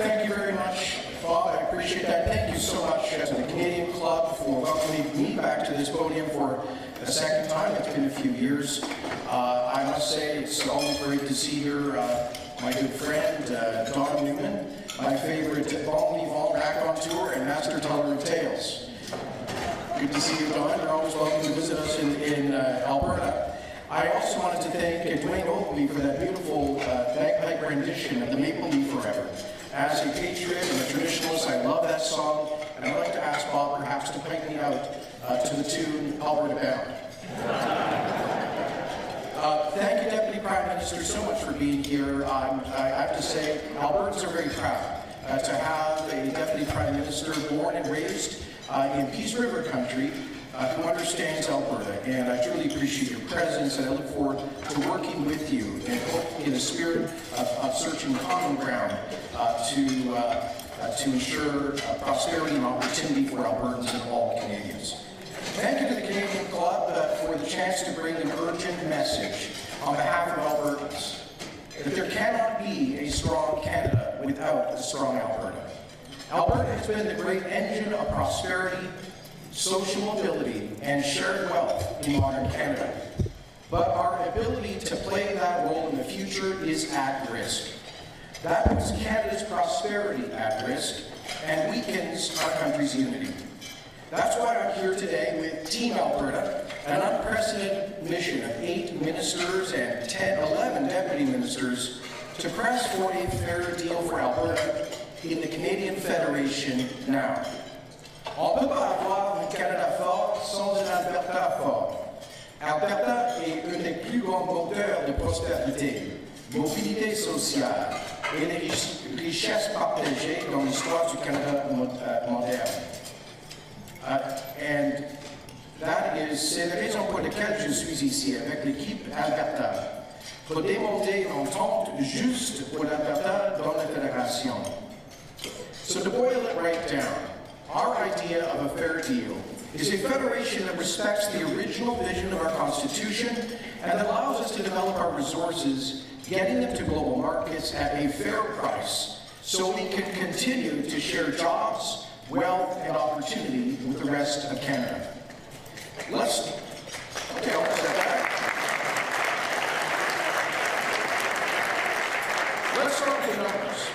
Thank you very much, Bob. I appreciate that. Thank you so much to the Canadian Club for welcoming me back to this podium for a second time. It's been a few years. I must say it's always great to see here my good friend, Don Newman, my favorite Bon Vivant back on tour, and master teller of tales. Good to see you, Don. You're always welcome to visit us in Alberta. I also wanted to thank Dwayne Oakley for that beautiful bagpipe rendition of the Maple Leaf Forever. As a patriot and a traditionalist, I love that song, and I'd like to ask Bob perhaps to pipe me out to the tune Alberta Bound. Thank you, Deputy Prime Minister, so much for being here. I have to say, Albertans are very proud to have a Deputy Prime Minister born and raised in Peace River country who understands Alberta, and I truly appreciate your presence, and I look forward to working with you in the spirit of searching common ground to ensure prosperity and opportunity for Albertans and all Canadians. Thank you to the Canadian Club for the chance to bring an urgent message on behalf of Albertans that there cannot be a strong Canada without a strong Alberta. Alberta has been the great engine of prosperity, social mobility, and shared wealth in modern Canada. But our ability to play that role in the future is at risk. That puts Canada's prosperity at risk and weakens our country's unity. That's why I'm here today with Team Alberta, an unprecedented mission of 8 ministers and 11 deputy ministers to press for a fair deal for Alberta in the Canadian Federation now. On ne peut pas avoir un Canada fort sans un Alberta fort. Alberta est un des plus grands moteurs de prospérité, mobilité sociale et les richesses partagées dans l'histoire du Canada moderne. And that is, c'est la raison pour laquelle je suis ici avec l'équipe Alberta, pour démontrer une entente juste pour l'Alberta dans la fédération. So to boil it right down, our idea of a fair deal is a federation that respects the original vision of our Constitution and that allows us to develop our resources, getting them to global markets at a fair price so we can continue to share jobs, wealth, and opportunity with the rest of Canada. Let's start with the numbers.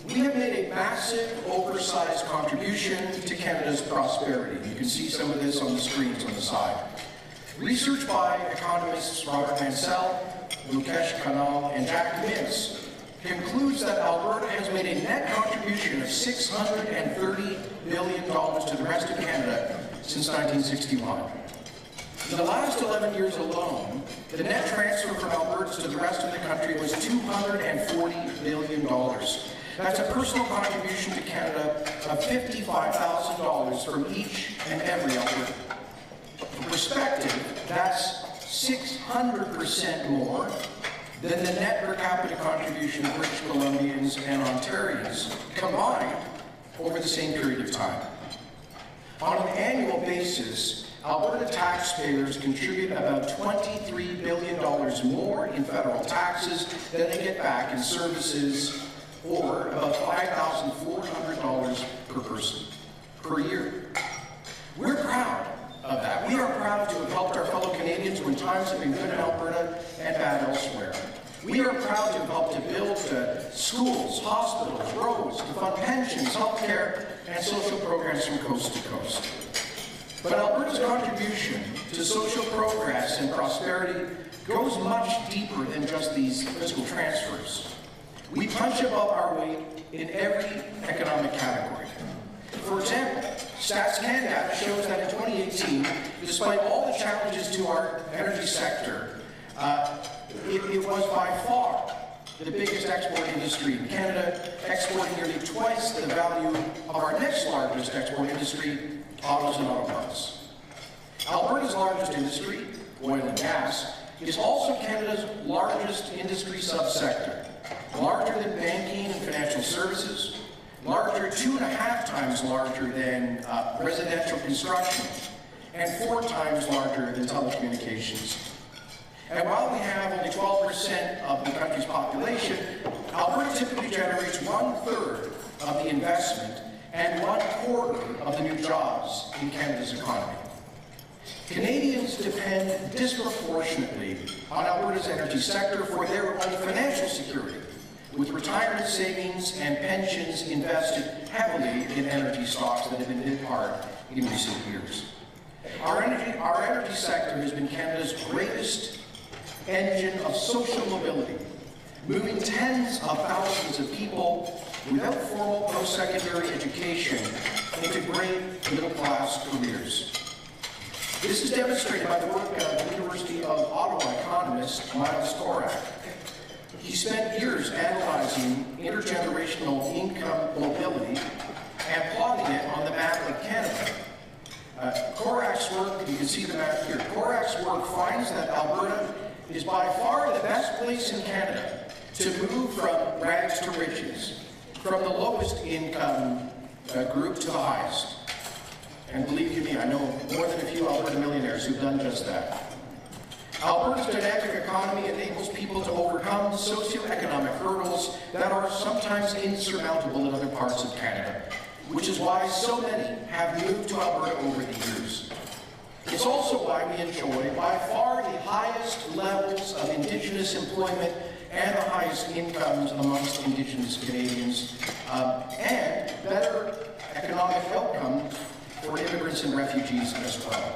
We have made a massive, oversized contribution to Canada's prosperity. You can see some of this on the screens on the side. Research by economists Robert Mansell, Lukesh Kanal, and Jack Mintz concludes that Alberta has made a net contribution of $630 billion to the rest of Canada since 1961. In the last 11 years alone, the net transfer from Alberta to the rest of the country was $240 billion. That's a personal contribution to Canada of $55,000 from each and every Albertan. For perspective, that's 600% more than the net per capita contribution of British Columbians and Ontarians combined over the same period of time. On an annual basis, Alberta taxpayers contribute about $23 billion more in federal taxes than they get back in services, or about $5,400 per person per year. We're proud of that. We are proud to have helped our fellow Canadians when times have been good in Alberta and bad elsewhere. We are proud to have helped to build schools, hospitals, roads, to fund pensions, healthcare, and social programs from coast to coast. But Alberta's contribution to social progress and prosperity goes much deeper than just these fiscal transfers. We punch above our weight in every economic category. For example, Stats Canada shows that in 2018, despite all the challenges to our energy sector, it was by far the biggest export industry in Canada, exporting nearly twice the value of our next largest export industry, autos and auto parts. Alberta's largest industry, oil and gas, is also Canada's largest industry subsector, larger than banking and financial services, larger 2.5 times larger than residential construction, and 4 times larger than telecommunications. And while we have only 12% of the country's population, Alberta typically generates 1/3 of the investment and 1/4 of the new jobs in Canada's economy. Canadians depend disproportionately on Alberta's energy sector for their own financial security, with retirement savings and pensions invested heavily in energy stocks that have been hit hard in recent years. Our energy sector has been Canada's greatest engine of social mobility, moving tens of thousands of people without formal post-secondary education into great middle-class careers. This is demonstrated by the work of the University of Ottawa economist Miles Korak. He spent years analyzing intergenerational income mobility and plotting it on the map of Canada. Korak's work, you can see the map here, Korak's work finds that Alberta is by far the best place in Canada to move from rags to riches, from the lowest income group to the highest. And believe you me, I know more than a few Alberta millionaires who've done just that. Alberta's dynamic economy enables people to overcome socioeconomic hurdles that are sometimes insurmountable in other parts of Canada, which is why so many have moved to Alberta over the years. It's also why we enjoy by far the highest levels of Indigenous employment and the highest incomes amongst Indigenous Canadians, and better economic outcomes for immigrants and refugees as well.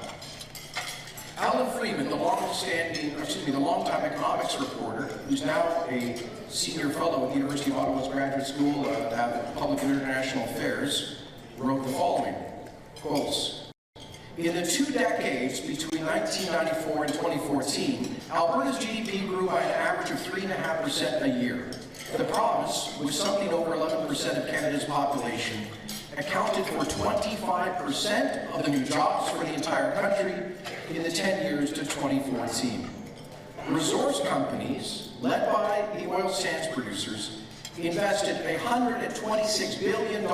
Alan Freeman, the longtime economics reporter, who's now a senior fellow at the University of Ottawa's Graduate School of Public and International Affairs, wrote the following, quotes, "In the 2 decades between 1994 and 2014, Alberta's GDP grew by an average of 3.5% a year. The province, with something over 11% of Canada's population, accounted for 25% of the new jobs for the entire country in the 10 years to 2014. Resource companies, led by the oil sands producers, invested $126 billion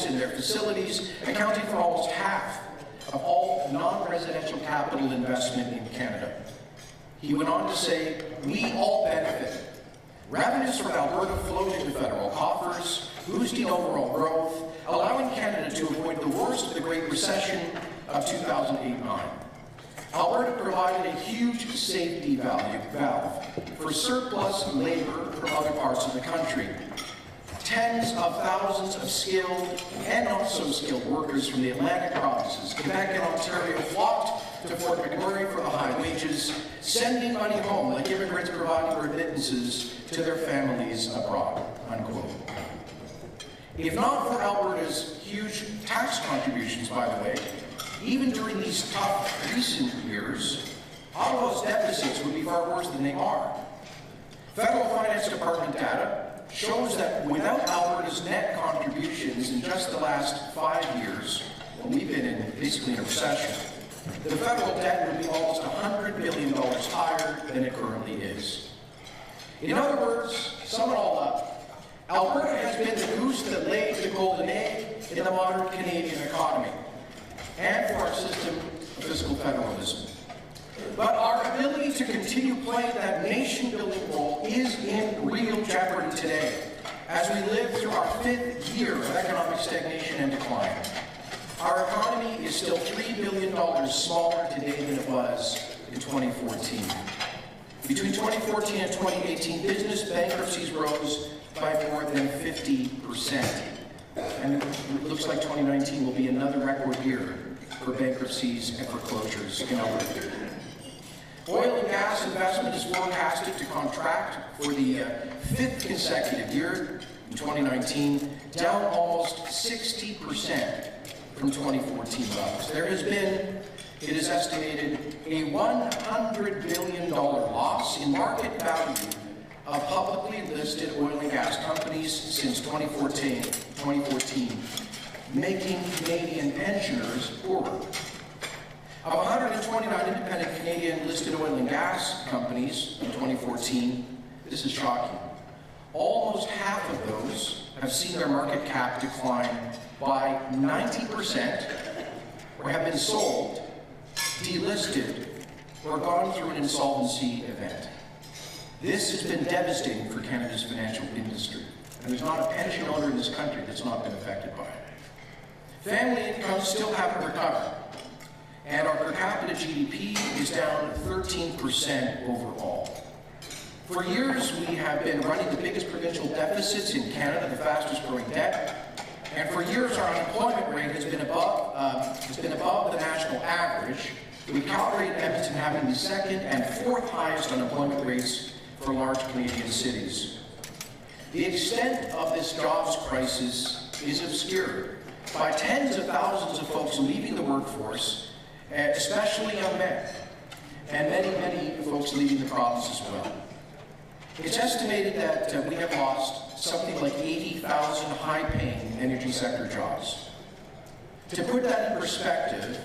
in their facilities, accounting for almost half of all non-residential capital investment in Canada." He went on to say, "We all benefit. Revenues from Alberta flowed into federal coffers, boosting overall growth, allowing Canada to avoid the worst of the Great Recession of 2008-9. Alberta provided a huge safety valve for surplus labor from other parts of the country. Tens of thousands of skilled and not so skilled workers from the Atlantic provinces, Quebec and Ontario, flocked to Fort McMurray for the high wages, sending money home like immigrants providing remittances to their families abroad," unquote. If not for Alberta's huge tax contributions, by the way, even during these tough recent years, Ottawa's deficits would be far worse than they are. Federal Finance Department data shows that without Alberta's net contributions in just the last 5 years, when we've been basically in a recession, the federal debt would be almost $100 billion higher than it currently is. In other words, sum it all up, Alberta has been the goose that laid the golden egg in the modern Canadian economy and for our system of fiscal federalism. But our ability to continue playing that nation-building role is in real jeopardy today, as we live through our 5th year of economic stagnation and decline. Our economy is still $3 billion smaller today than it was in 2014. Between 2014 and 2018, business bankruptcies rose by more than 50%. And it looks like 2019 will be another record year for bankruptcies and foreclosures in Alberta. Oil and gas investment is forecasted to contract for the 5th consecutive year in 2019, down almost 60% from 2014 levels. There has been, it is estimated, a $100 billion loss in market value of publicly listed oil and gas companies since 2014, making Canadian pensioners poorer. Of 129 independent Canadian listed oil and gas companies in 2014, this is shocking, almost half of those have seen their market cap decline by 90% or have been sold, delisted, or gone through an insolvency event. This has been devastating for Canada's financial industry. and there's not a pension owner in this country that's not been affected by it. Family incomes still haven't recovered, and our per capita GDP is down 13% overall. For years, we have been running the biggest provincial deficits in Canada, the fastest growing debt, and for years our unemployment rate has been above the national average, with Calgary and Edmonton having the second and fourth highest unemployment rates for large Canadian cities. The extent of this jobs crisis is obscured by tens of thousands of folks leaving the workforce, especially young men, and many, many folks leaving the province as well. It's estimated that we have lost something like 80,000 high-paying energy sector jobs. To put that in perspective,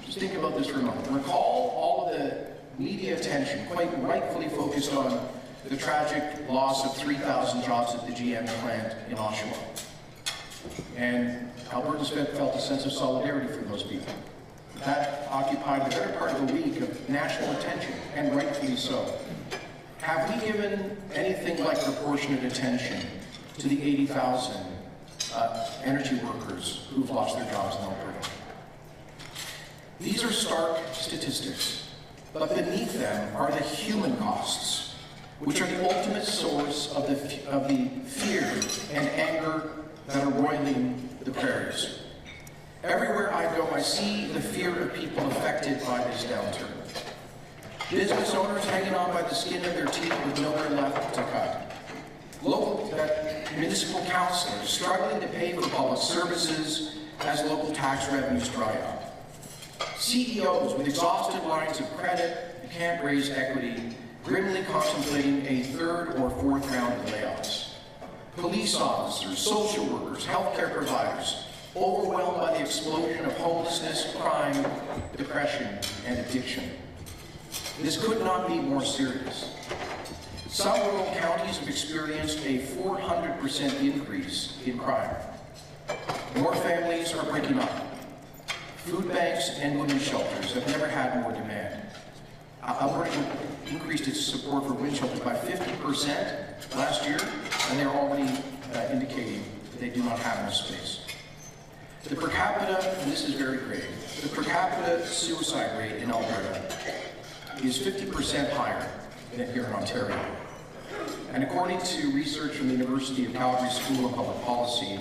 just think about this for a moment. Recall all of the media attention, quite rightfully focused on the tragic loss of 3,000 jobs at the GM plant in Oshawa. And Albertans felt a sense of solidarity for those people. That occupied the better part of a week of national attention, and rightfully so. Have we given anything like proportionate attention to the 80,000 energy workers who've lost their jobs in Alberta? These are stark statistics, but beneath them are the human costs, which are the ultimate source of the fear and anger that are roiling the prairies. Everywhere I go, I see the fear of people affected by this downturn. Business owners hanging on by the skin of their teeth with nowhere left to cut. Local municipal councillors struggling to pay for public services as local tax revenues dry up. CEOs with exhausted lines of credit and can't raise equity, grimly contemplating a third or fourth round of layoffs. Police officers, social workers, healthcare providers, overwhelmed by the explosion of homelessness, crime, depression, and addiction. This could not be more serious. Some rural counties have experienced a 400% increase in crime. More families are breaking up. Food banks and women's shelters have never had more demand. Alberta increased its support for women's shelters by 50% last year, and they're already indicating that they do not have enough space. The per capita, and this is very grave, the per capita suicide rate in Alberta is 50% higher than here in Ontario. And according to research from the University of Calgary School of Public Policy,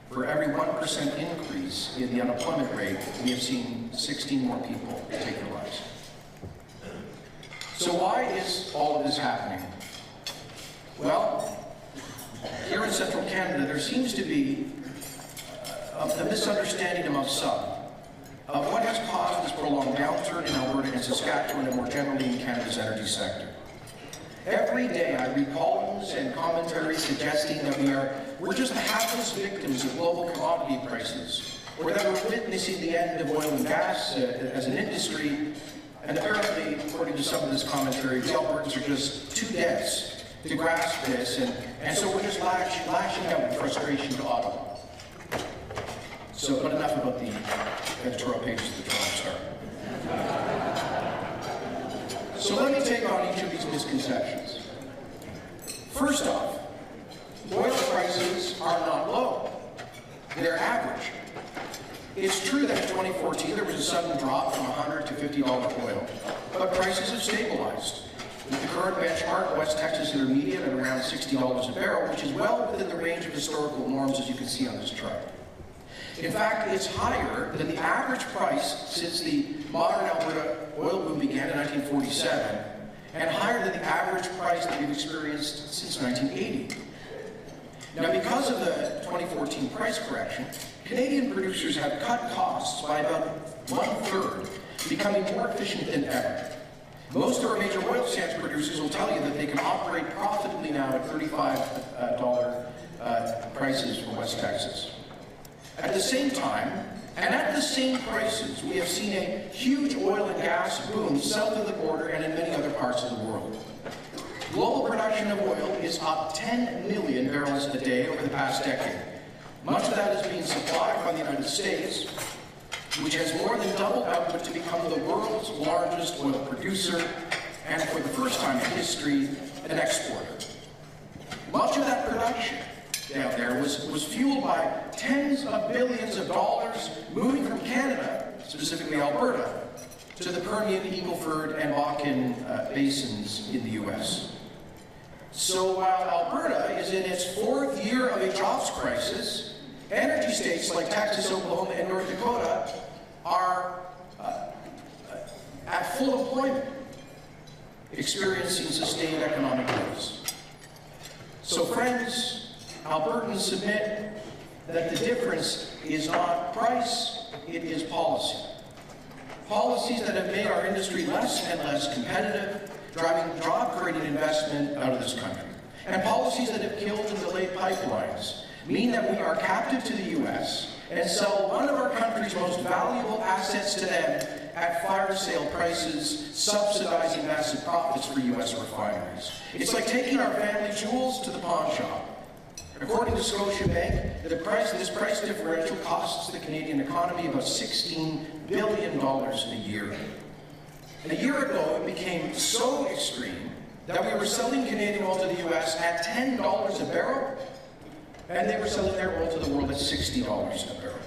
for every 1% increase in the unemployment rate, we have seen 16 more people take their lives. So why is all of this happening? Well, here in central Canada, there seems to be a misunderstanding among some of what has caused this prolonged downturn in Alberta and Saskatchewan and more generally in Canada's energy sector. Every day I read columns and commentaries suggesting that we're just the hapless victims of global commodity prices, or that we're witnessing the end of oil and gas as an industry, and apparently, according to some of this commentary, the Albertans are just too dense to grasp this, and so we're just lashing out in frustration to Ottawa. So, but enough about the editorial pages of the Toronto Star. So let me take on each of these misconceptions. First off, oil prices are not low. They're average. It's true that in 2014 there was a sudden drop from $100 to $50 oil, but prices have stabilized. With the current benchmark, West Texas Intermediate at around $60 a barrel, which is well within the range of historical norms, as you can see on this chart. In fact, it's higher than the average price since the modern Alberta oil boom began in 1947, and higher than the average price that we've experienced since 1980. Now, because of the 2014 price correction, Canadian producers have cut costs by about 1/3, becoming more efficient than ever. Most of our major oil sands producers will tell you that they can operate profitably now at $35 prices for West Texas. At the same time, and at the same prices, we have seen a huge oil and gas boom south of the border and in many other parts of the world. Global production of oil is up 10 million barrels a day over the past decade. Much of that is being supplied from the United States, which has more than doubled output to become the world's largest oil producer, and for the first time in history, an exporter. Much of that production down there was fueled by tens of billions of dollars moving from Canada, specifically Alberta, to the Permian, Eagle Ford, and Bakken basins in the U.S. So while Alberta is in its fourth year of a jobs crisis, energy states like Texas, Oklahoma, and North Dakota are at full employment, experiencing sustained economic growth. So friends, Albertans submit that the difference is not price, it is policy. Policies that have made our industry less and less competitive, driving job-creating investment out of this country. And policies that have killed and delayed pipelines mean that we are captive to the U.S. and sell one of our country's most valuable assets to them at fire sale prices, subsidizing massive profits for U.S. refineries. It's like taking our family jewels to the pawn shop. According to Scotiabank, this price differential costs the Canadian economy about $16 billion a year. And a year ago, it became so extreme that we were selling Canadian oil to the U.S. at $10 a barrel, and they were selling their oil to the world at $60 a barrel.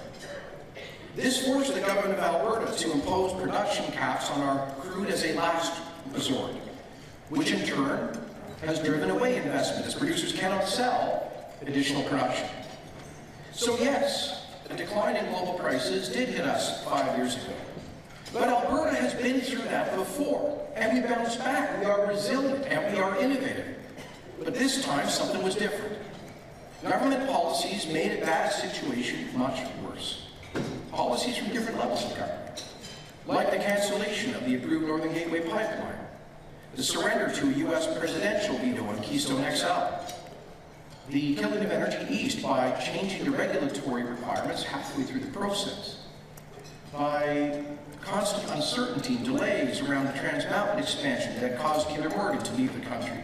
This forced the government of Alberta to impose production caps on our crude as a last resort, which in turn has driven away investment as producers cannot sell additional production. So yes, the decline in global prices did hit us 5 years ago. But Alberta has been through that before, and we bounced back. We are resilient, and we are innovative. But this time, something was different. Government policies made a bad situation much worse. Policies from different levels of government, like the cancellation of the approved Northern Gateway pipeline, the surrender to a U.S. presidential veto on Keystone XL, the killing of Energy East by changing the regulatory requirements halfway through the process, by constant uncertainty and delays around the Trans Mountain expansion that caused Kinder Morgan to leave the country,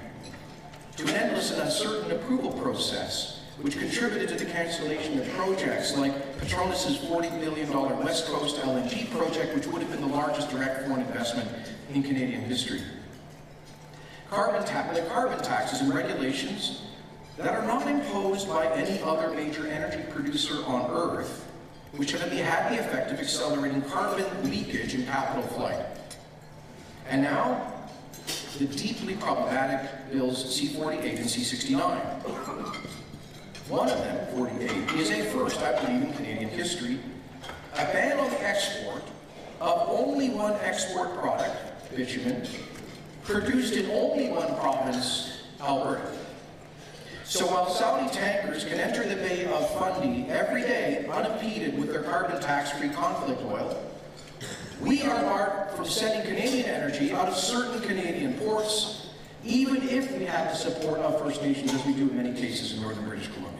to an endless and uncertain approval process which contributed to the cancellation of projects like Petronas' $40 billion West Coast LNG project, which would have been the largest direct foreign investment in Canadian history. The carbon taxes and regulations that are not imposed by any other major energy producer on Earth, which have had the effect of accelerating carbon leakage and capital flight. And now, the deeply problematic bills C-48 and C-69. One of them, 48, is a first, I believe, in Canadian history, a ban on the export of only one export product, bitumen, produced in only one province, Alberta. So while Saudi tankers can enter the Bay of Fundy every day unimpeded with their carbon tax-free conflict oil, we are barred from sending Canadian energy out of certain Canadian ports, even if we have the support of First Nations, as we do in many cases in northern British Columbia.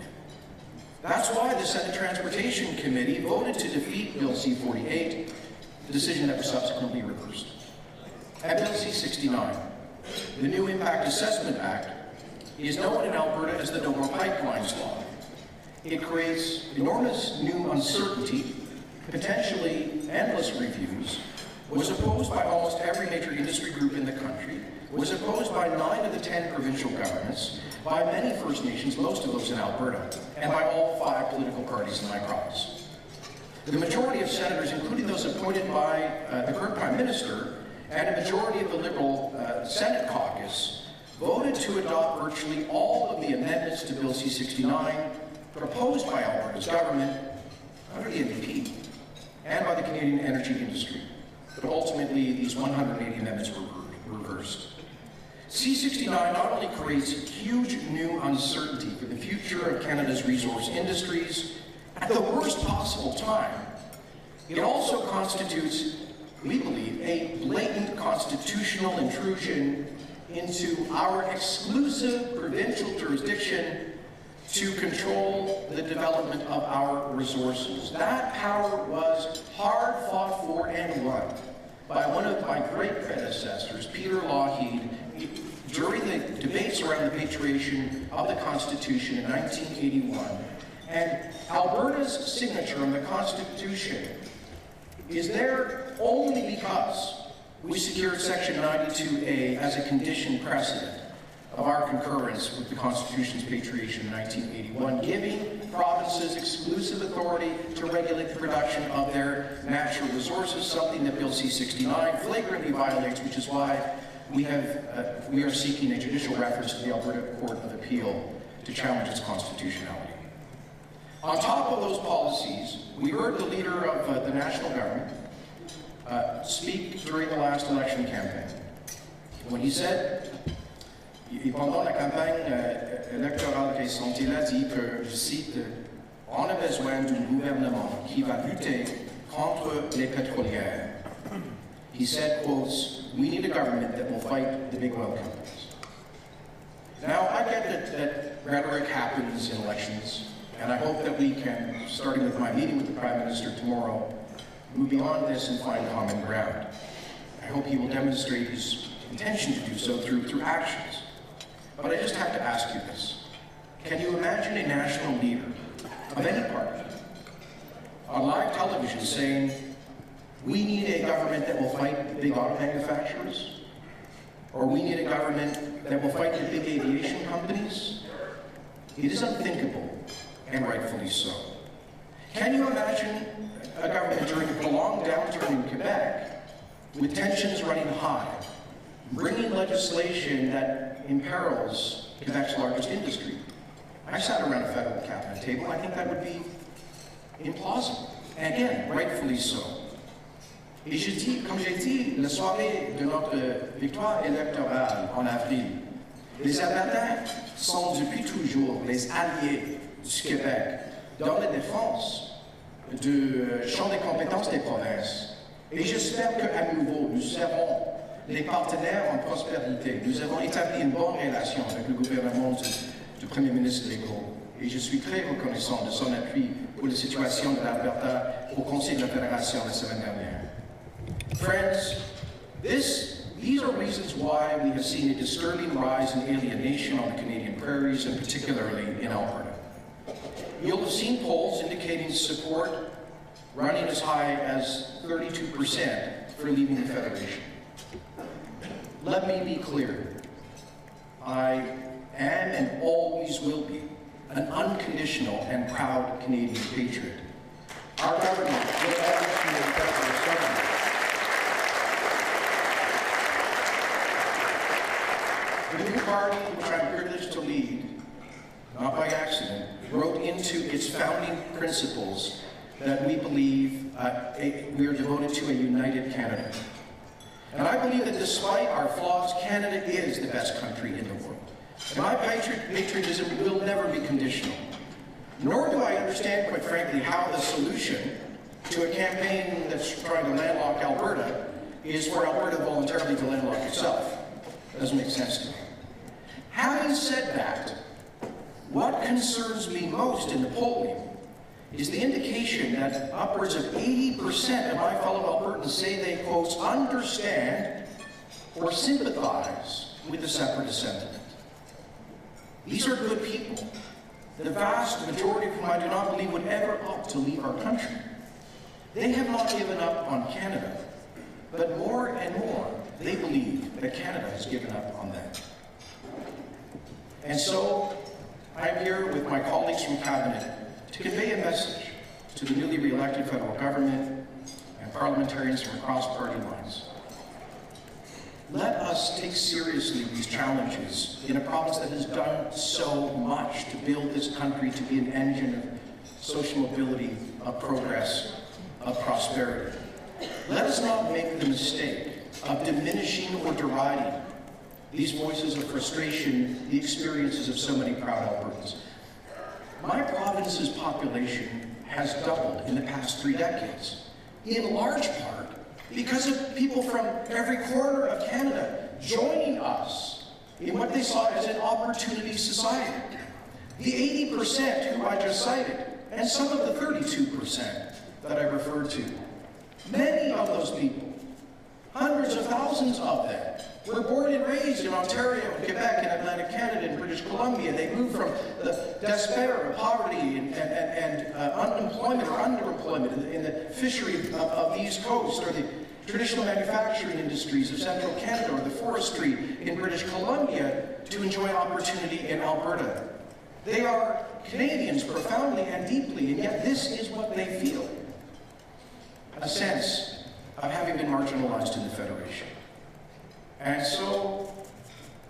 That's why the Senate Transportation Committee voted to defeat Bill C-48, the decision that was subsequently reversed. And Bill C-69, the new Impact Assessment Act, is known in Alberta as the No More Pipelines Law. It creates enormous new uncertainty, potentially endless reviews, was opposed by almost every major industry group in the country, was opposed by 9 of the 10 provincial governments, by many First Nations, most of those in Alberta, and by all 5 political parties in my province. The majority of senators, including those appointed by the current Prime Minister, and a majority of the Liberal Senate caucus, voted to adopt virtually all of the amendments to Bill C-69 proposed by Alberta's government under the NDP and by the Canadian energy industry. But ultimately, these 180 amendments were reversed. C-69 not only creates huge new uncertainty for the future of Canada's resource industries at the worst possible time, it also constitutes, we believe, a blatant constitutional intrusion into our exclusive provincial jurisdiction to control the development of our resources. That power was hard fought for and won by one of my great predecessors, Peter Lougheed, during the debates around the patriation of the Constitution in 1981. And Alberta's signature on the Constitution is there only because we secured Section 92A as a condition precedent of our concurrence with the Constitution's patriation in 1981, giving provinces exclusive authority to regulate the production of their natural resources, something that Bill C-69 flagrantly violates, which is why we are seeking a judicial reference to the Alberta Court of Appeal to challenge its constitutionality. On top of those policies, we heard the leader of the national government speak during the last election campaign, when he said, et pendant la campagne électorale récente, il a dit que, je cite, on a besoin d'un gouvernement qui va lutter contre les pétrolières. He said, quotes, we need a government that will fight the big oil companies. Now, I get that rhetoric happens in elections, and I hope that we can, starting with my meeting with the Prime Minister tomorrow, move beyond this and find common ground. I hope he will demonstrate his intention to do so through actions. But I just have to ask you this. Can you imagine a national leader of any party on live television saying, we need a government that will fight the big auto manufacturers? Or we need a government that will fight the big aviation companies? It is unthinkable, and rightfully so. Can you imagine a government during a prolonged downturn in Quebec, with tensions running high, bringing legislation that imperils Quebec's largest industry? I sat around a federal cabinet table. I think that would be implausible. And again, rightfully so. Et je dis, comme j'ai dit, la soirée de notre victoire électorale en avril, les Albertains sont depuis toujours les alliés du Québec dans la défense du champ des compétences des provinces. Et j'espère qu'à nouveau, nous serons les partenaires en prospérité. Nous avons établi une bonne relation avec le gouvernement du Premier ministre Legault. Et je suis très reconnaissant de son appui pour la situation de l'Alberta au Conseil de la Fédération la semaine dernière. Friends, these are reasons why we have seen a disturbing rise in alienation on the Canadian prairies, and particularly in Alberta. You'll have seen polls indicating support running as high as 32% for leaving the Federation. Let me be clear. I am and always will be an unconditional and proud Canadian patriot. Our government will always be a federalist government. The new party, which I'm privileged to lead, not by accident, wrote into its founding principles that we believe we are devoted to a united Canada. And I believe that despite our flaws, Canada is the best country in the world. And my patriotism will never be conditional. Nor do I understand, quite frankly, how the solution to a campaign that's trying to landlock Alberta is for Alberta voluntarily to landlock itself. It doesn't make sense to me. Having said that, what concerns me most in the polling is the indication that upwards of 80% of my fellow Albertans say they, quote, understand or sympathize with the separatist sentiment. These are good people, the vast majority of whom I do not believe would ever opt to leave our country. They have not given up on Canada, but more and more they believe that Canada has given up on them. And so I'm here with my colleagues from Cabinet to convey a message to the newly re-elected federal government and parliamentarians from across party lines. Let us take seriously these challenges in a province that has done so much to build this country to be an engine of social mobility, of progress, of prosperity. Let us not make the mistake of diminishing or deriding these voices of frustration, the experiences of so many proud Albertans. My province's population has doubled in the past 3 decades, in large part because of people from every corner of Canada joining us in what they saw as an opportunity society. The 80% who I just cited, and some of the 32% that I referred to, many of those people, hundreds of thousands of them, were born and raised in Ontario, and Quebec, and Atlantic Canada, and British Columbia. They moved from the despair of poverty and unemployment or underemployment in the fishery of the East Coast, or the traditional manufacturing industries of central Canada or the forestry in British Columbia to enjoy opportunity in Alberta. They are Canadians profoundly and deeply, and yet this is what they feel. A sense of having been marginalized in the Federation. And so,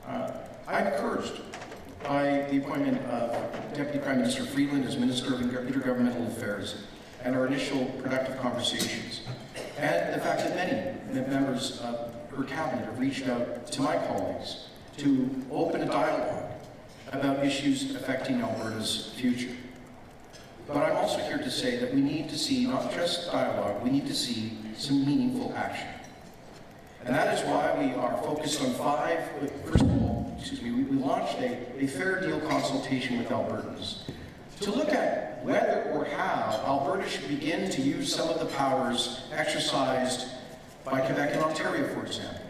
I'm encouraged by the appointment of Deputy Prime Minister Freeland as Minister of Intergovernmental Affairs and our initial productive conversations, and the fact that many members of her cabinet have reached out to my colleagues to open a dialogue about issues affecting Alberta's future. But I'm also here to say that we need to see not just dialogue, we need to see some meaningful action. And that is why we are focused on first of all, we launched a fair deal consultation with Albertans to look at whether or how Alberta should begin to use some of the powers exercised by Quebec and Ontario, for example.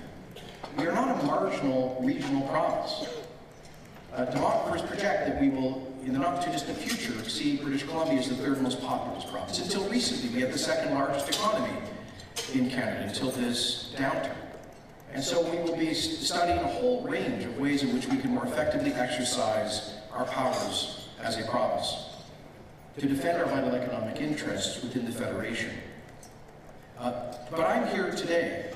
We are not a marginal regional province. Demographers project that we will, in the not-too-distant future, exceed British Columbia as the third most populous province. Until recently, we had the second largest economy in Canada, until this downturn. And so we will be studying a whole range of ways in which we can more effectively exercise our powers as a province to defend our vital economic interests within the Federation. But I'm here today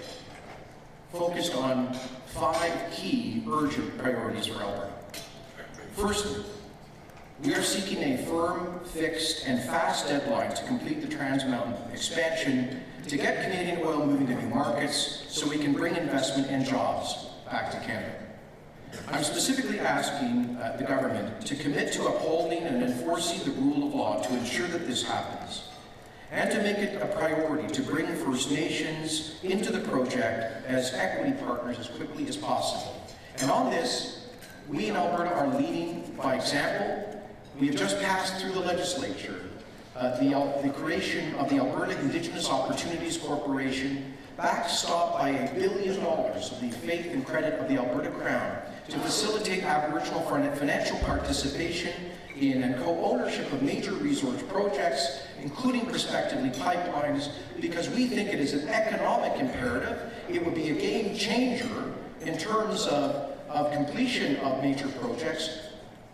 focused on 5 key urgent priorities for Alberta. Firstly, we are seeking a firm, fixed, and fast deadline to complete the Trans Mountain expansion to get Canadian oil moving to new markets so we can bring investment and jobs back to Canada. I'm specifically asking the government to commit to upholding and enforcing the rule of law to ensure that this happens, and to make it a priority to bring First Nations into the project as equity partners as quickly as possible. And on this, we in Alberta are leading by example. We have just passed through the legislature the creation of the Alberta Indigenous Opportunities Corporation, backstopped by $1 billion of the faith and credit of the Alberta Crown to facilitate Aboriginal financial participation in and co-ownership of major resource projects, including prospectively pipelines, because we think it is an economic imperative. It would be a game changer in terms of completion of major projects.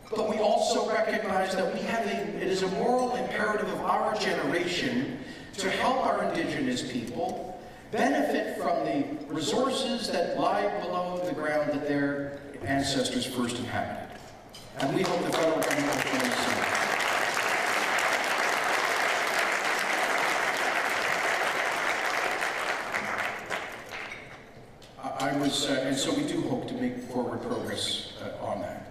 But we also recognize that it is a moral imperative of our generation to help our Indigenous people benefit from the resources that lie below the ground that their ancestors first inhabited. And we hope the federal government will follow suit. And so we do hope to make forward progress on that.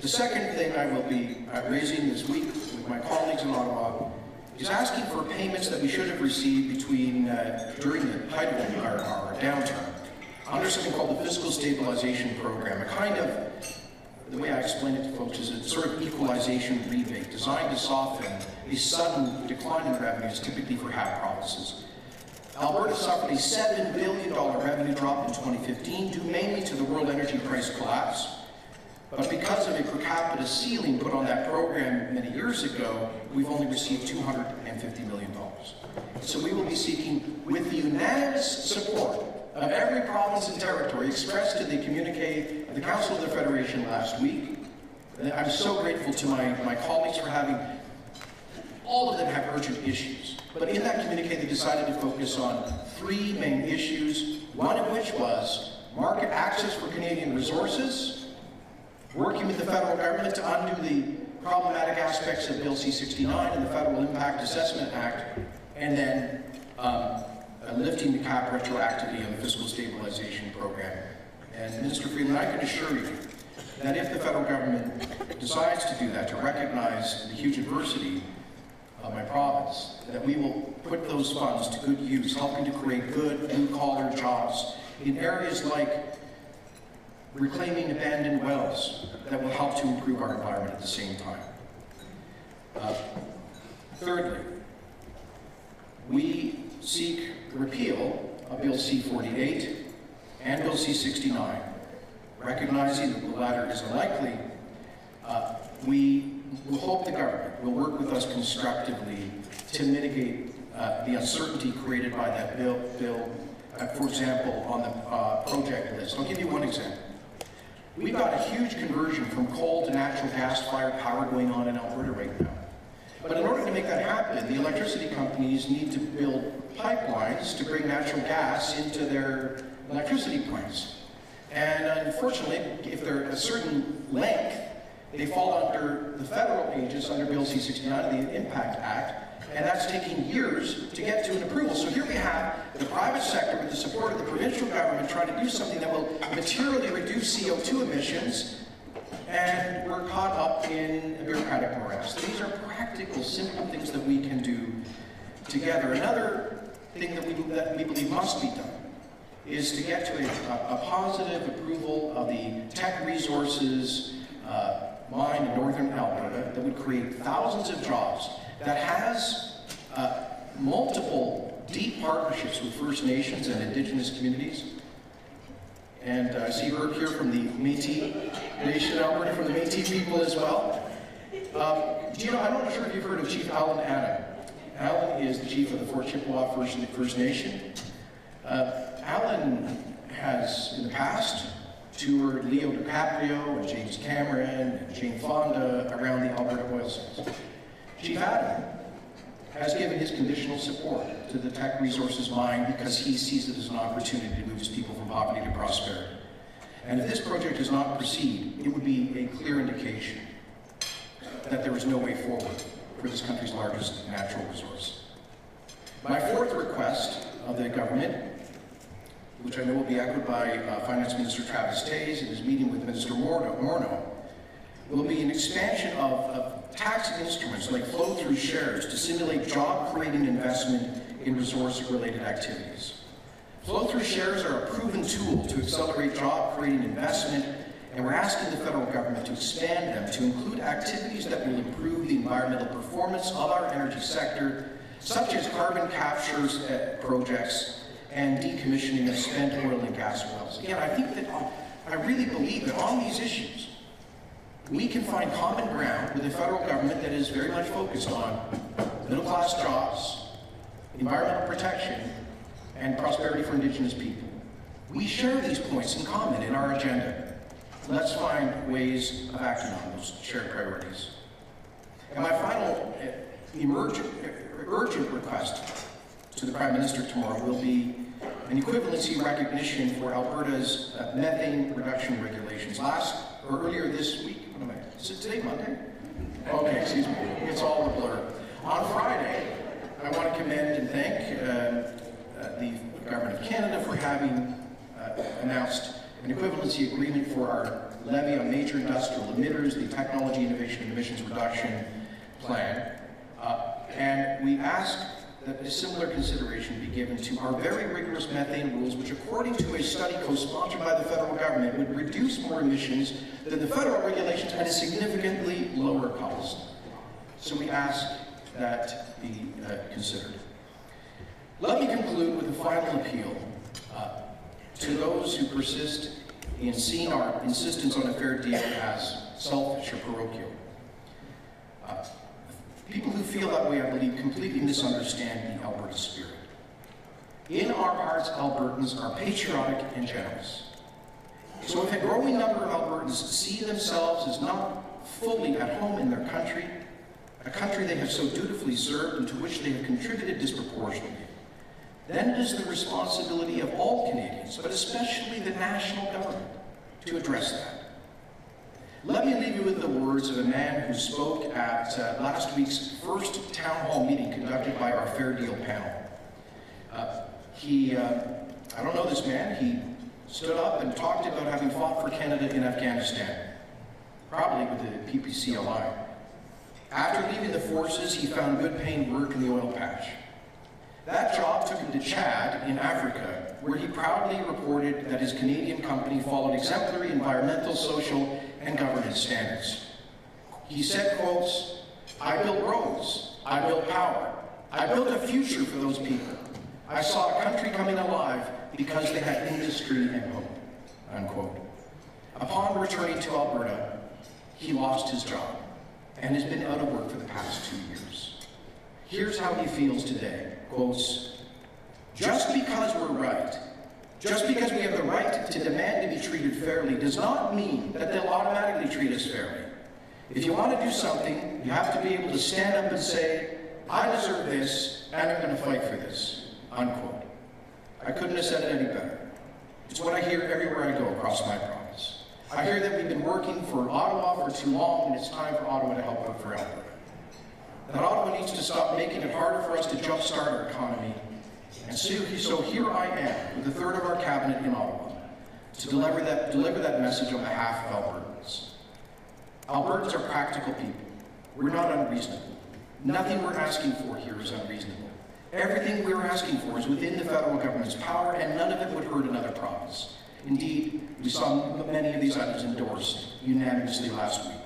The second thing I will be raising this week with my colleagues in Ottawa is asking for payments that we should have received during the height of our downturn under something called the Fiscal Stabilization Program, a kind of, the way I explain it to folks, is a sort of equalization rebate designed to soften a sudden decline in revenues, typically for half provinces. Alberta suffered a $7 billion revenue drop in 2015, due mainly to the world energy price collapse. But because of a per capita ceiling put on that program many years ago, we've only received $250 million. So we will be seeking, with the unanimous support of every province and territory expressed in the communique of the Council of the Federation last week. I'm so grateful to my colleagues for having, all of them have urgent issues. But in that communique, they decided to focus on 3 main issues, one of which was market access for Canadian resources, working with the federal government to undo the problematic aspects of Bill C-69 and the Federal Impact Assessment Act, and then lifting the cap retroactively on the Fiscal Stabilization Program. And Minister Freeland, I can assure you that if the federal government decides to do that, to recognize the huge adversity of my province, that we will put those funds to good use, helping to create good blue-collar jobs in areas like reclaiming abandoned wells that will help to improve our environment at the same time. Thirdly, we seek the repeal of Bill C-48 and Bill C-69. Recognizing that the latter is unlikely, we will hope the government will work with us constructively to mitigate the uncertainty created by that bill for example, on the project list. I'll give you one example. We've got a huge conversion from coal to natural gas-fired power going on in Alberta right now. But in order to make that happen, the electricity companies need to build pipelines to bring natural gas into their electricity plants. And unfortunately, if they're a certain length, they fall under the federal aegis under Bill C-69, the Impact Act, and that's taking years to get to an approval. So here we have the private sector with the support of the provincial government trying to do something that will materially reduce CO2 emissions, and we're caught up in a bureaucratic morass. These are practical, simple things that we can do together. Another thing that we believe must be done is to get to a positive approval of the Tech Resources mine in northern Alberta that would create thousands of jobs, that has multiple deep partnerships with First Nations and Indigenous communities. And I see Herb here from the Métis Nation Alberta, from the Métis people as well. Do you know, I'm not sure if you've heard of Chief Alan Adam. Alan is the chief of the Fort Chippewa First Nation. Alan has, in the past, toured Leo DiCaprio and James Cameron and Jane Fonda around the Alberta oil sands. Chief Adam has given his conditional support to the Tech Resources mine because he sees it as an opportunity to move his people from poverty to prosperity. And if this project does not proceed, it would be a clear indication that there is no way forward for this country's largest natural resource. My fourth request of the government, which I know will be echoed by Finance Minister Travis Toews in his meeting with Minister Morneau, will be an expansion of taxing instruments like flow-through shares to stimulate job-creating investment in resource-related activities. Flow-through shares are a proven tool to accelerate job-creating investment, and we're asking the federal government to expand them to include activities that will improve the environmental performance of our energy sector, such as carbon capture projects and decommissioning of spent oil and gas wells. Again, I really believe that on these issues, we can find common ground with the federal government that is very much focused on middle-class jobs, environmental protection, and prosperity for Indigenous people. We share these points in common in our agenda. Let's find ways of acting on those shared priorities. And my final urgent request to the Prime Minister tomorrow will be an equivalency recognition for Alberta's methane reduction regulations. Earlier this week, is it today, Monday? Okay, excuse me, it's all a blur. On Friday, I want to commend and thank the Government of Canada for having announced an equivalency agreement for our levy on major industrial emitters, the Technology Innovation and Emissions Reduction Plan, and we ask that a similar consideration be given to our very rigorous methane rules, which according to a study co-sponsored by the federal government would reduce more emissions than the federal regulations at a significantly lower cost. So we ask that be considered. Let me conclude with a final appeal to those who persist in seeing our insistence on a fair deal as selfish or parochial. People who feel that way, I believe, completely misunderstand the Alberta spirit. In our hearts, Albertans are patriotic and generous. So if a growing number of Albertans see themselves as not fully at home in their country, a country they have so dutifully served and to which they have contributed disproportionately, then it is the responsibility of all Canadians, but especially the national government, to address that. Let me leave you with the words of a man who spoke at last week's first town hall meeting conducted by our Fair Deal panel. I don't know this man, he stood up and talked about having fought for Canada in Afghanistan, probably with the PPCLI. After leaving the forces, he found good paying work in the oil patch. That job took him to Chad in Africa, where he proudly reported that his Canadian company followed exemplary environmental, social, and governance standards. He said, quotes, "I built roads, I built power, I built a future for those people. I saw a country coming alive because they had industry and hope," unquote. Upon returning to Alberta, he lost his job and has been out of work for the past 2 years. Here's how he feels today, quotes, Just because we're right, just because we have the right to demand to be treated fairly does not mean that they'll automatically treat us fairly. If you want to do something, you have to be able to stand up and say, I deserve this, and I'm going to fight for this, unquote. I couldn't have said it any better. It's what I hear everywhere I go across my province. I hear that we've been working for Ottawa for too long, and it's time for Ottawa to help out for Alberta. That Ottawa needs to stop making it harder for us to jumpstart our economy. And so here I am, with a third of our cabinet in Ottawa, to deliver that message on behalf of Albertans. Albertans are practical people. We're not unreasonable. Nothing we're asking for here is unreasonable. Everything we're asking for is within the federal government's power, and none of it would hurt another province. Indeed, we saw many of these items endorsed unanimously last week.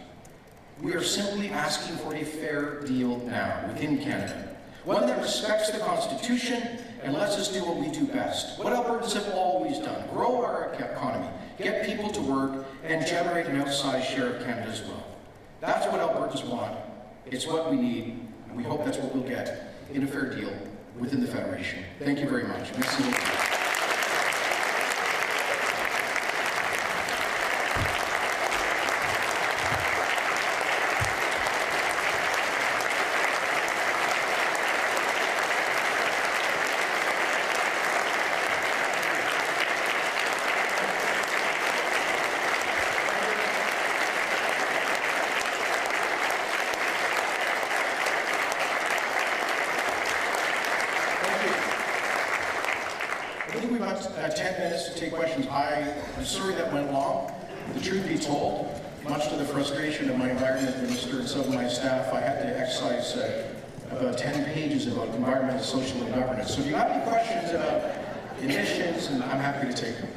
We are simply asking for a fair deal now within Canada, one that respects the Constitution and lets us do what we do best, what Albertans have always done: grow our economy, get people to work, and generate an outsized share of Canada's wealth. That's what Albertans want. It's what we need, and we hope that's what we'll get in a fair deal within the Federation. Thank you very much. Merci beaucoup. I think we've got 10 minutes to take questions. I'm sorry that went long. The truth be told, much to the frustration of my environment minister and some of my staff, I had to exercise about 10 pages about environmental, social, and governance. So if you have any questions about emissions, and I'm happy to take them.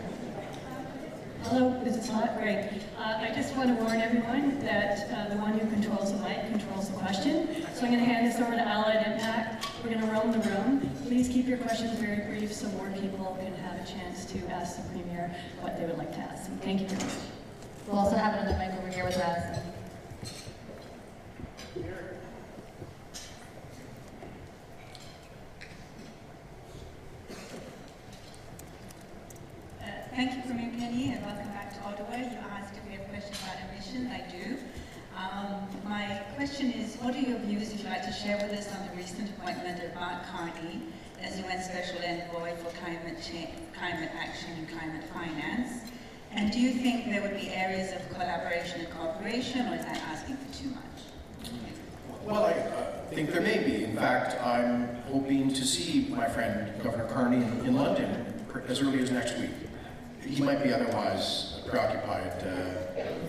Hello, this is Hot. Great. I just want to warn everyone that the one who controls the mic controls the question. So I'm going to hand this over to Allied Impact. We're going to roam the room. Please keep your questions very brief so more people can have a chance to ask the Premier what they would like to ask. So thank you very much. We'll also have another mic over here with us. Thank you, Premier Kenney, and welcome back to Ottawa. You asked if we have questions about emissions. I do. My question is, what are your views, if you'd like to share with us, on the recent appointment of Mark Carney as UN Special Envoy for Climate Action and Climate Finance? And do you think there would be areas of collaboration and cooperation, or is that asking for too much? Well, I think there may be. In fact, I'm hoping to see my friend Governor Carney in London as early as next week. He might be otherwise preoccupied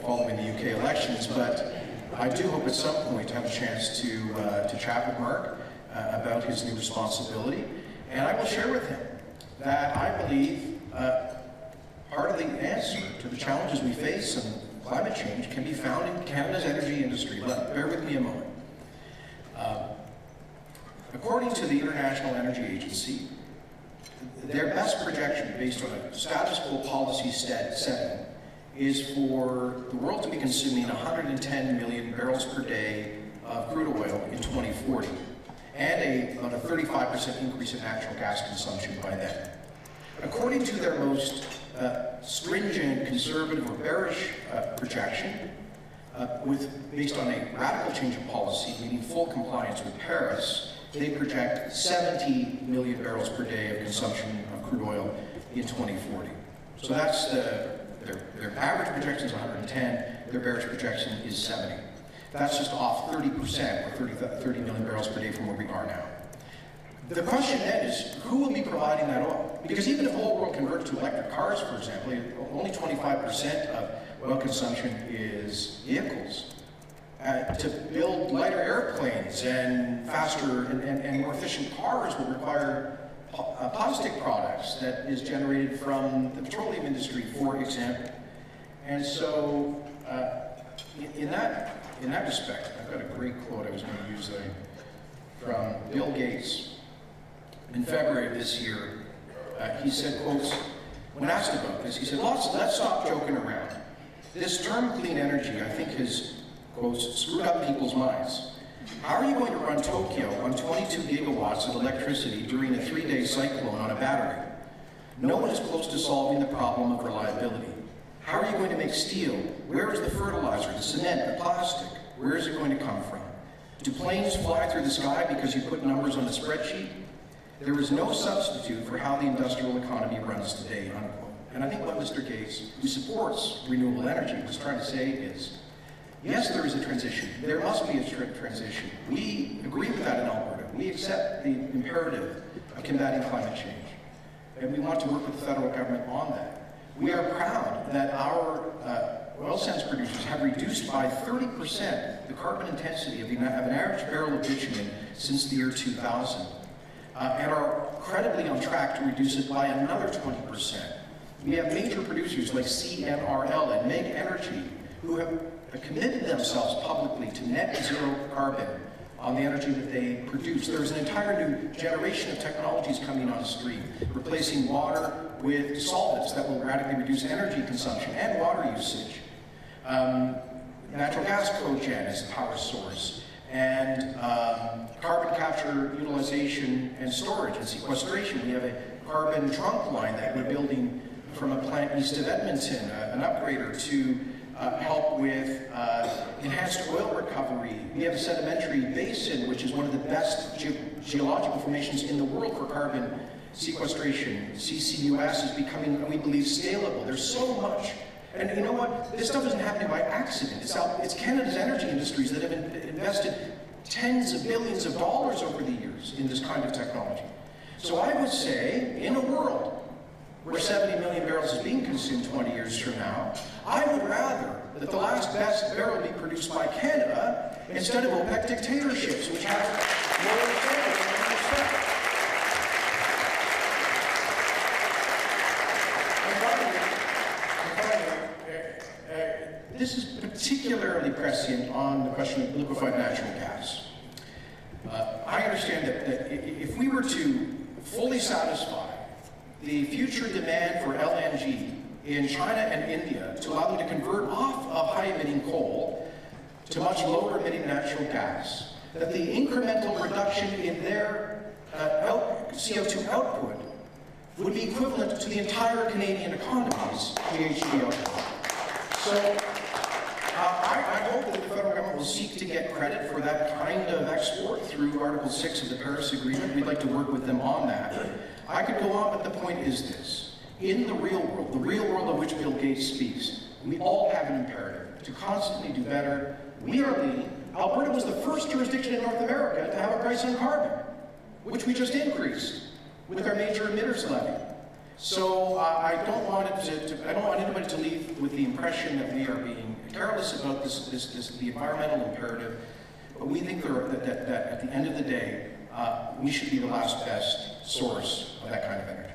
following the UK elections, but I do hope at some point to have a chance to chat with Mark about his new responsibility. And I will share with him that I believe part of the answer to the challenges we face in climate change can be found in Canada's energy industry. Bear with me a moment. According to the International Energy Agency, their best projection, based on a status quo policy setting, is for the world to be consuming 110 million barrels per day of crude oil in 2040, and about a 35% increase in natural gas consumption by then. According to their most stringent, conservative, or bearish projection, based on a radical change of policy, meaning full compliance with Paris, they project 70 million barrels per day of consumption of crude oil in 2040. So that's their average projection is 110, their bearish projection is 70. That's just off 30%, or 30 million barrels per day from where we are now. The question then is, who will be providing that oil? Because even if the whole world converts to electric cars, for example, only 25% of oil consumption is vehicles. To build lighter airplanes and faster and more efficient cars will require plastic products that is generated from the petroleum industry, for example. And so, in that respect, I've got a great quote I was going to use from Bill Gates. In February of this year, he said, quotes, when asked about this, he said, let's stop joking around. This term clean energy, I think, has, quotes, screwed up people's minds. How are you going to run Tokyo on 22 gigawatts of electricity during a 3-day cyclone on a battery? No one is close to solving the problem of reliability. How are you going to make steel? Where is the fertilizer, the cement, the plastic? Where is it going to come from? Do planes fly through the sky because you put numbers on a spreadsheet? There is no substitute for how the industrial economy runs today, unquote. And I think what Mr. Gates, who supports renewable energy, was trying to say is, yes, there is a transition. There must be a transition. We agree with that in Alberta. We accept the imperative of combating climate change. And we want to work with the federal government on that. We are proud that our oil sands producers have reduced by 30% the carbon intensity of an average barrel of bitumen since the year 2000, and are credibly on track to reduce it by another 20%. We have major producers like CNRL and Meg Energy who have committed themselves publicly to net zero carbon on the energy that they produce. There's an entire new generation of technologies coming on stream, replacing water with solvents that will radically reduce energy consumption and water usage. Natural gas cogen is a power source, and carbon capture, utilization, and storage and sequestration. We have a carbon trunk line that we're building from a plant east of Edmonton, an upgrader to help with enhanced oil recovery. We have a sedimentary basin, which is one of the best geological formations in the world for carbon sequestration. CCUS is becoming, we believe, scalable. There's so much. And you know what? This stuff isn't happening by accident. It's Canada's energy industries that have invested tens of billions of dollars over the years in this kind of technology. So I would say, in a world where 70 million barrels is being consumed 20 years from now, I would rather that the last best barrel be produced by Canada instead of OPEC dictatorships, which have lower standards than we expect. This is particularly prescient on the question of liquefied natural gas. I understand that if we were to fully satisfy the future demand for LNG in China and India to allow them to convert off of high-emitting coal to much lower-emitting natural gas, that the incremental reduction in their CO2 output would be equivalent to the entire Canadian economy's GHG output. So I hope that the federal government will seek to get credit for that kind of export through Article 6 of the Paris Agreement. We'd like to work with them on that. I could go on, but the point is this. In the real world of which Bill Gates speaks, we all have an imperative to constantly do better. We are leading. Alberta was the first jurisdiction in North America to have a price on carbon, which we just increased with our major emitters levy. So I don't want anybody to leave with the impression that we are being careless about the environmental imperative. But we think that at the end of the day, we should be the last best source of that kind of energy.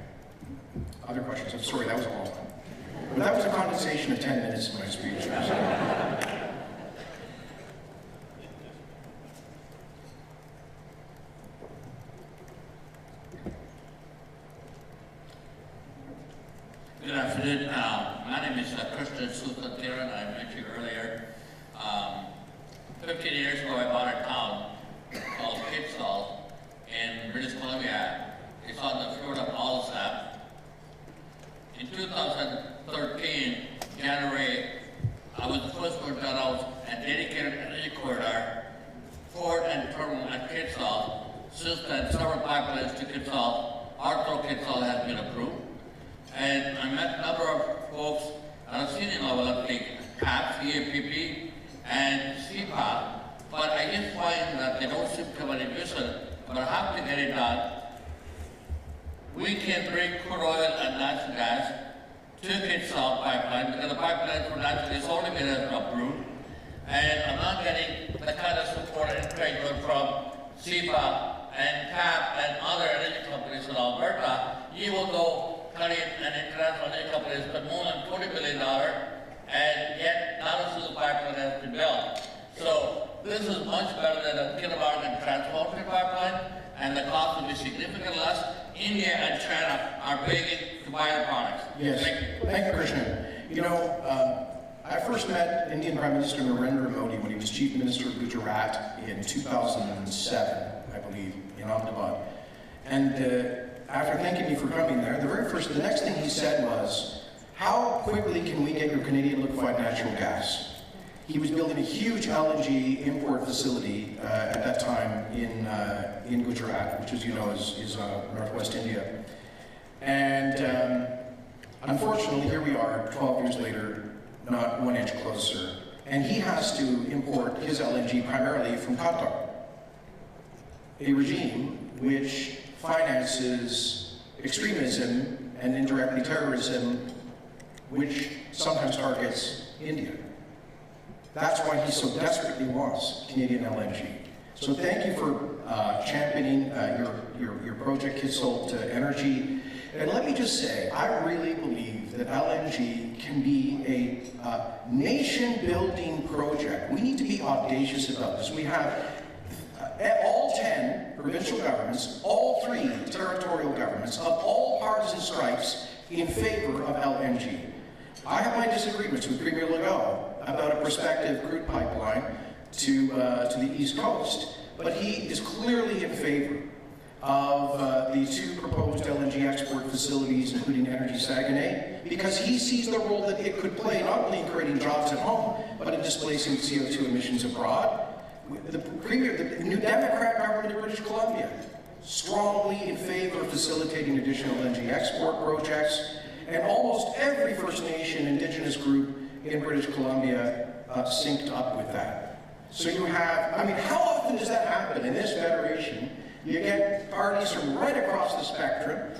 Other questions? I'm sorry, that was a long one. But that was a condensation of 10 minutes of my speech. Good afternoon. My name is Christian Suthatiran. I met you earlier. 15 years ago, I bought a town called Kitsault in British Columbia. It's on the fjord of Alsap. In 2013, January, I was the first one to announce a dedicated energy corridor for and terminal at Kitsault. Since then, several pipelines to Kitsault, Arthur Kitsault has been approved. And I met a number of folks at a senior level like CAP, CAPP, and CPAP, but I just find that they don't seem to have any vision, but I have to get it done. We can bring crude oil and natural gas to Kitsault pipeline because the pipeline for natural gas only been approved, and I'm not getting the kind of support and encouragement from CPAP and CAP and other energy companies in Alberta, even though Canadian and international energy companies spend more than $20 billion, and yet not a single pipeline has been built. So this is much better than a kindergarten transportation pipeline, and the cost will be significantly less. India and China are begging to buy our products. Yes. Thank you, Krishna. You know, I first met Indian Prime Minister Narendra Modi when he was Chief Minister of Gujarat in 2007, I believe, in Ahmedabad. And after thanking me for coming there, the next thing he said was, how quickly can we get your Canadian liquefied natural gas? He was building a huge LNG import facility at that time in Gujarat, which, as you know, is northwest India. And unfortunately, here we are, 12 years later, not 1 inch closer. And he has to import his LNG primarily from Qatar, a regime which finances extremism and indirectly terrorism, which sometimes targets India. That's why he so desperately wants Canadian LNG. So thank you for championing your project, Kisult Energy. And let me just say, I really believe that LNG can be a nation-building project. We need to be audacious about this. We have all 10 provincial governments, all 3 territorial governments of all partisan stripes in favor of LNG. I have my disagreements with Premier Legault about a prospective crude pipeline to the East Coast, but he is clearly in favor of the 2 proposed LNG export facilities, including Energy Saguenay, because he sees the role that it could play not only in creating jobs at home, but in displacing CO2 emissions abroad. The new Democrat government of British Columbia, strongly in favor of facilitating additional LNG export projects, and almost every First Nation Indigenous group in British Columbia synced up with that. So you have, I mean, how often does that happen in this federation? You get parties from right across the spectrum,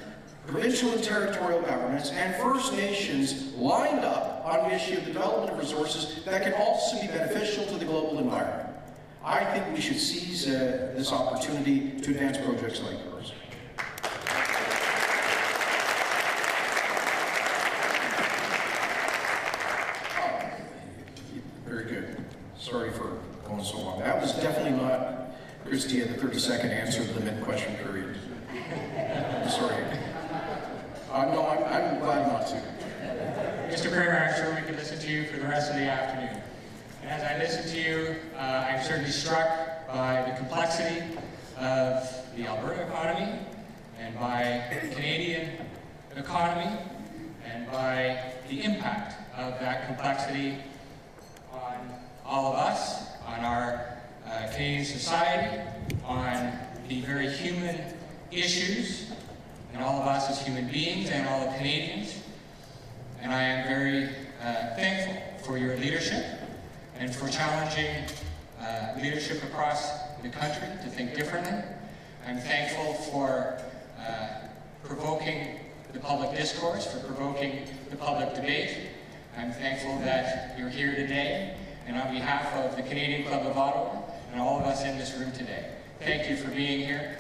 provincial and territorial governments, and First Nations lined up on the issue of the development of resources that can also be beneficial to the global environment. I think we should seize this opportunity to advance projects like yours. Very good. Sorry for going so long. That was definitely not, Christy, the 30-second answer to the mid-question period. Sorry. No, I'm glad not to. Mr. Premier, I'm sure we could listen to you for the rest of the afternoon. And as I listen to you, I'm certainly struck by the complexity of the Alberta economy, and by the Canadian economy, and by the impact of that complexity on all of us, on our Canadian society, on the very human issues, and all of us as human beings, and all of Canadians. And I am very thankful for your leadership, and for challenging leadership across the country to think differently. I'm thankful for provoking the public discourse, for provoking the public debate. I'm thankful that you're here today, and on behalf of the Canadian Club of Ottawa and all of us in this room today, thank you for being here.